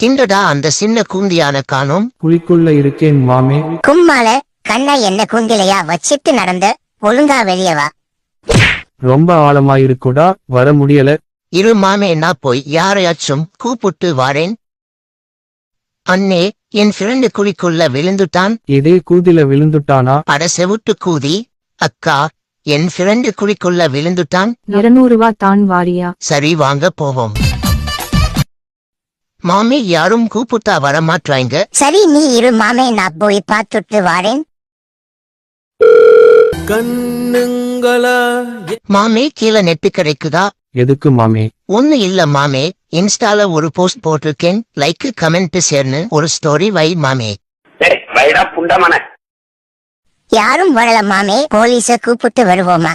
திண்டடா அந்த சின்ன கூந்தியான காணோம். குழிக்குள்ள இருக்கேன் மாமே. கும்மால கண்ணை என்ன குந்திலையா வச்சிட்டு நடந்த, ஒழுங்கா வெளியே வா. ரொம்ப ஆழமாயிருக்குடா, வர முடியல. இரு மாமே, நான் போய் யாரையாச்சும் கூப்பிட்டு வாரேன். அண்ணே, என் ஃப்ரெண்டு குழிக்குள்ள விழுந்துட்டான். இதே கூதில விழுந்துட்டானா? அட செவுட்டு கூதி. அக்கா, என் ஃப்ரெண்டு குழிக்குள்ள விழுந்துட்டான். 200 தான் வாரியா? சரி வாங்க போவோம். மாமே, யாரும் கூப்பிட்டா வரமாட்டாங்க. சரி நீ இரு மாமே, நான் போய் பார்த்துட்டு வாரேன். மாமே, கீழே நெட்டு கிடைக்குதா? எதுக்கு மாமே? ஒண்ணு இல்ல மாமே, இன்ஸ்டால ஒரு போஸ்ட் போட்டிருக்கேன். லைக் கமெண்ட் ஷேர்னு ஒரு ஸ்டோரி வை மாமே. யாரும் வரல மாமே, போலீஸ கூப்பிட்டு வருவோமா?